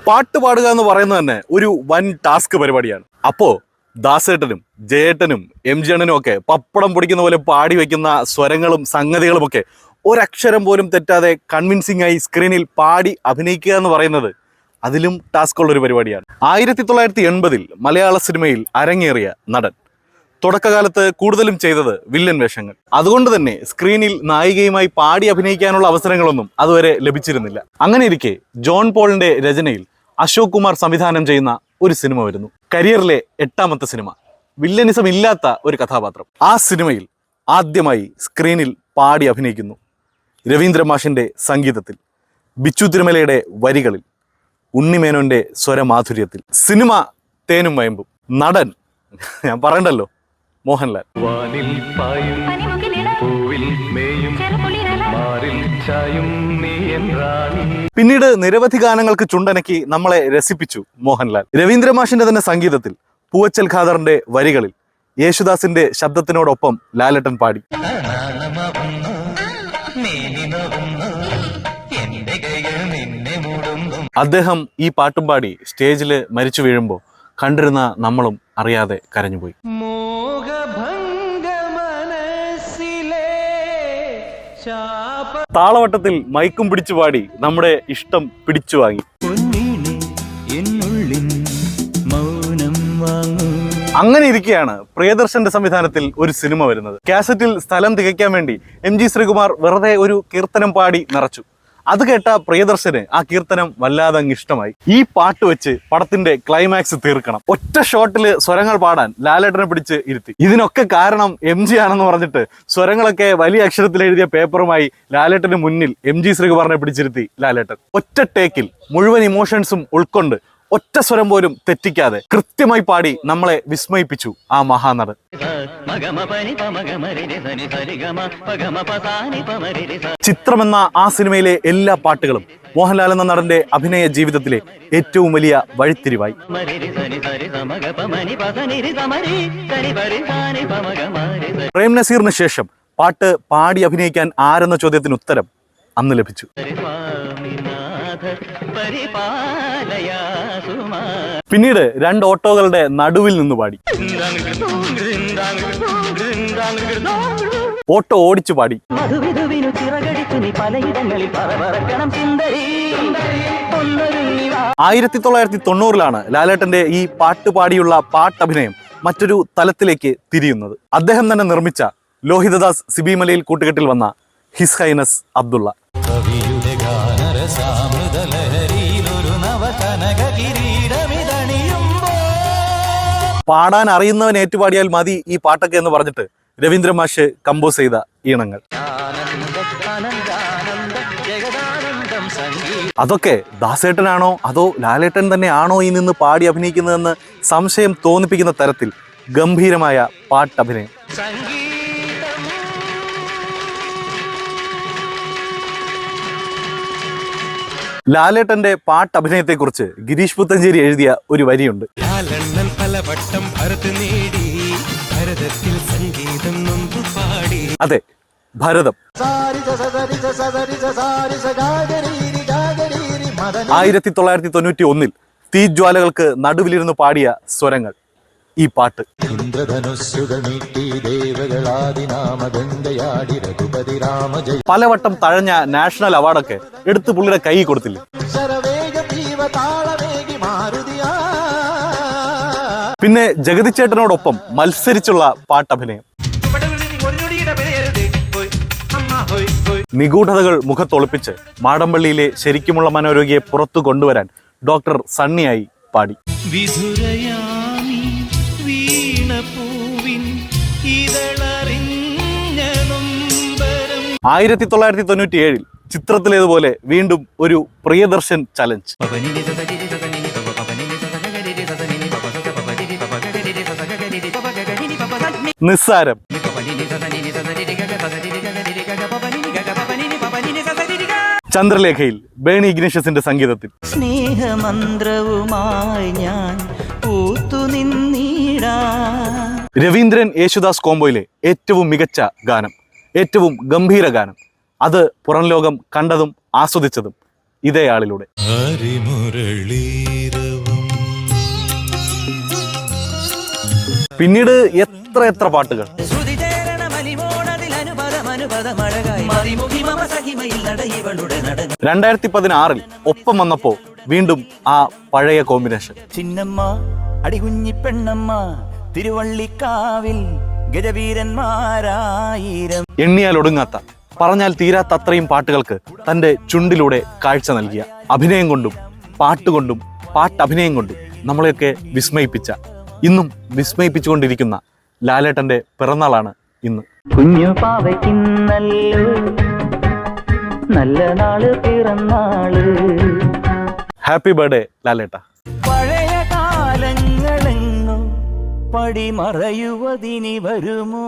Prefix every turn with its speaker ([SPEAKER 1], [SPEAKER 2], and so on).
[SPEAKER 1] പാട്ട് പാടുക എന്ന് പറയുന്നത് തന്നെ ഒരു വൻ ടാസ്ക് പരിപാടിയാണ്. അപ്പോൾ ദാസേട്ടനും ജയേട്ടനും എം ജി അണ്ണനും ഒക്കെ പപ്പടം പൊടിക്കുന്ന പോലെ പാടി വയ്ക്കുന്ന സ്വരങ്ങളും സംഗതികളുമൊക്കെ ഒരക്ഷരം പോലും തെറ്റാതെ കൺവിൻസിംഗ് ആയി സ്ക്രീനിൽ പാടി അഭിനയിക്കുക എന്ന് പറയുന്നത് അതിലും ടാസ്ക് ഉള്ളൊരു പരിപാടിയാണ്. 1980 മലയാള സിനിമയിൽ അരങ്ങേറിയ നടൻ. തുടക്കകാലത്ത് കൂടുതലും ചെയ്തത് വില്ലൻ വേഷങ്ങൾ. അതുകൊണ്ട് തന്നെ സ്ക്രീനിൽ നായികയുമായി പാടി അഭിനയിക്കാനുള്ള അവസരങ്ങളൊന്നും അതുവരെ ലഭിച്ചിരുന്നില്ല. അങ്ങനെ ഇരിക്കെ ജോൺ പോളിന്റെ രചനയിൽ അശോക് കുമാർ സംവിധാനം ചെയ്യുന്ന ഒരു സിനിമ വരുന്നു. കരിയറിലെ 8ാമത്തെ സിനിമ. വില്ലനിസം ഇല്ലാത്ത ഒരു കഥാപാത്രം. ആ സിനിമയിൽ ആദ്യമായി സ്ക്രീനിൽ പാടി അഭിനയിക്കുന്നു. രവീന്ദ്ര മാഷിന്റെ സംഗീതത്തിൽ, ബിച്ചു തിരുമലയുടെ വരികളിൽ, ഉണ്ണിമേനോന്റെ സ്വരമാധുര്യത്തിൽ. സിനിമ തേനും വയമ്പും. നടൻ ഞാൻ പറയണ്ടല്ലോ, മോഹൻലാൽ. പിന്നീട് നിരവധി ഗാനങ്ങൾക്ക് ചുണ്ടനക്കി നമ്മളെ രസിപ്പിച്ചു മോഹൻലാൽ. രവീന്ദ്ര മാഷിന്റെ തന്നെ സംഗീതത്തിൽ, പൂവച്ചൽ ഖാദറിന്റെ വരികളിൽ, യേശുദാസിന്റെ ശബ്ദത്തിനോടൊപ്പം ലാലേട്ടൻ പാടി. അദ്ദേഹം ഈ പാട്ടും പാടി സ്റ്റേജിൽ മരിച്ചു വീഴുമ്പോൾ കണ്ടിരുന്ന നമ്മളും അറിയാതെ കരഞ്ഞുപോയി. താളവട്ടത്തിൽ മൈക്കും പിടിച്ചു പാടി നമ്മുടെ ഇഷ്ടം പിടിച്ചു വാങ്ങി. അങ്ങനെ ഇരിക്കെയാണ് പ്രിയദർശന്റെ സംവിധാനത്തിൽ ഒരു സിനിമ വരുന്നത്. കാസറ്റിൽ സ്ഥലം തികയ്ക്കാൻ വേണ്ടി എം ജി ശ്രീകുമാർ വെറുതെ ഒരു കീർത്തനം പാടി നിറച്ചു. അത് കേട്ട പ്രിയദർശന് ആ കീർത്തനം വല്ലാതെ അങ്ങ് ഇഷ്ടമായി. ഈ പാട്ട് വെച്ച് പടത്തിന്റെ ക്ലൈമാക്സ് തീർക്കണം. ഒറ്റ ഷോട്ടിൽ സ്വരങ്ങൾ പാടാൻ ലാലേട്ടനെ പിടിച്ച് ഇരുത്തി. ഇതിനൊക്കെ കാരണം എം ജി ആണെന്ന് പറഞ്ഞിട്ട് സ്വരങ്ങളൊക്കെ വലിയ അക്ഷരത്തിൽ എഴുതിയ പേപ്പറുമായി ലാലേട്ടന് മുന്നിൽ എം ജി ശ്രീകുമാറിനെ പിടിച്ചിരുത്തി ലാലേട്ടൻ. ഒറ്റ ടേക്കിൽ മുഴുവൻ ഇമോഷൻസും ഉൾക്കൊണ്ട് ഒറ്റ സ്വരം പോലും തെറ്റിക്കാതെ കൃത്യമായി പാടി നമ്മളെ വിസ്മയിപ്പിച്ചു ആ മഹാനടൻ. ചിത്രമെന്ന ആ സിനിമയിലെ എല്ലാ പാട്ടുകളും മോഹൻലാൽ എന്ന നടന്റെ അഭിനയ ജീവിതത്തിലെ ഏറ്റവും വലിയ വഴിത്തിരിവായി. പ്രേം നസീറിന് ശേഷം പാട്ട് പാടി അഭിനയിക്കാൻ ആരെന്ന ചോദ്യത്തിന് ഉത്തരം അന്ന് ലഭിച്ചു. പിന്നീട് 2 ഓട്ടോകളുടെ നടുവിൽ നിന്ന് പാടി. ഓട്ടോ ഓടിച്ചു പാടി. 1990 ലാലേട്ടന്റെ ഈ പാട്ട് പാടിയുള്ള പാട്ടഭിനയം മറ്റൊരു തലത്തിലേക്ക് തിരിയുന്നത്. അദ്ദേഹം തന്നെ നിർമ്മിച്ച ലോഹിതദാസ് സിബി മലയിൽ കൂട്ടുകെട്ടിൽ വന്ന ഹിസ് ഹൈനസ് അബ്ദുള്ള. പാടാൻ അറിയുന്നവൻ ഏറ്റുപാടിയാൽ മതി ഈ പാട്ടൊക്കെ എന്ന് പറഞ്ഞിട്ട് രവീന്ദ്ര മാഷ് കമ്പോസ് ചെയ്ത ഈണങ്ങൾ. അതൊക്കെ ദാസേട്ടനാണോ അതോ ലാലേട്ടൻ തന്നെ ആണോ ഈ നിന്ന് പാടി അഭിനയിക്കുന്നതെന്ന് സംശയം തോന്നിപ്പിക്കുന്ന തരത്തിൽ ഗംഭീരമായ പാട്ടഭിനയം. ലാലേട്ടന്റെ പാട്ടഭിനയത്തെക്കുറിച്ച് ഗിരീഷ് പുത്തഞ്ചേരി എഴുതിയ ഒരു വരിയുണ്ട്. അതെ, ഭരതം. 1991 തീജ്വാലകൾക്ക് നടുവിലിരുന്ന് പാടിയ സ്വരങ്ങൾ, ഈ പാട്ട്. പലവട്ടം തഴഞ്ഞ നാഷണൽ അവാർഡൊക്കെ എടുത്ത് പുള്ളിയുടെ കൈ കൊടുത്തില്ല. പിന്നെ ജഗതിച്ചേട്ടനോടൊപ്പം മത്സരിച്ചുള്ള പാട്ടഭിനയം. നിഗൂഢതകൾ മുഖത്തൊളിപ്പിച്ച് മാടമ്പള്ളിയിലെ ശരിക്കുമുള്ള മനോരോഗിയെ പുറത്തു കൊണ്ടുവരാൻ ഡോക്ടർ സണ്ണിയായി പാടി. 1997 ചിത്രത്തിലേതുപോലെ വീണ്ടും ഒരു പ്രിയദർശൻ ചലഞ്ച്. നിസ്സാരം. ചന്ദ്രലേഖയിൽ ബേണി ഇഗ്നേഷ്യസിന്റെ സംഗീതത്തിൽ. സ്നേഹമന്ത്രവുമായി ഞാൻ രവീന്ദ്രൻ യേശുദാസ് കോംബോയിലെ ഏറ്റവും മികച്ച ഗാനം, ഏറ്റവും ഗംഭീര ഗാനം. അത് പുറം ലോകം കണ്ടതും ആസ്വദിച്ചതും ഇതേ ആളിലൂടെ. പിന്നീട് എത്ര പാട്ടുകൾ. 2016 ഒപ്പം വന്നപ്പോ വീണ്ടും ആ പഴയ കോമ്പിനേഷൻ.
[SPEAKER 2] ചിന്നമ്മ അടികുഞ്ഞി പെണ്ണമ്മ തിരുവള്ളിക്കാവിൽ ഗജവീരന്മാരായിരം.
[SPEAKER 1] എണ്ണിയാൽ ഒടുങ്ങാത്ത, പറഞ്ഞാൽ തീരാത്ത അത്രയും പാട്ടുകൾക്ക് തന്റെ ചുണ്ടിലൂടെ കാഴ്ച നൽകിയ, അഭിനയം കൊണ്ടും പാട്ടുകൊണ്ടും പാട്ടഭിനയം കൊണ്ടും നമ്മളെയൊക്കെ വിസ്മയിപ്പിച്ച, ഇന്നും വിസ്മയിപ്പിച്ചുകൊണ്ടിരിക്കുന്ന ലാലേട്ടന്റെ പിറന്നാളാണ് ഇന്ന്.
[SPEAKER 2] കുഞ്ഞു പാവയ്ക്കിന്നല്ലോ നല്ല നാള് പിറന്നാള്.
[SPEAKER 1] ഹാപ്പി ബർത്ത്ഡേ ലാലേട്ട.
[SPEAKER 2] പഴയ കാലങ്ങളെങ്ങോ പടിമറയുവതിനി വരുമോ?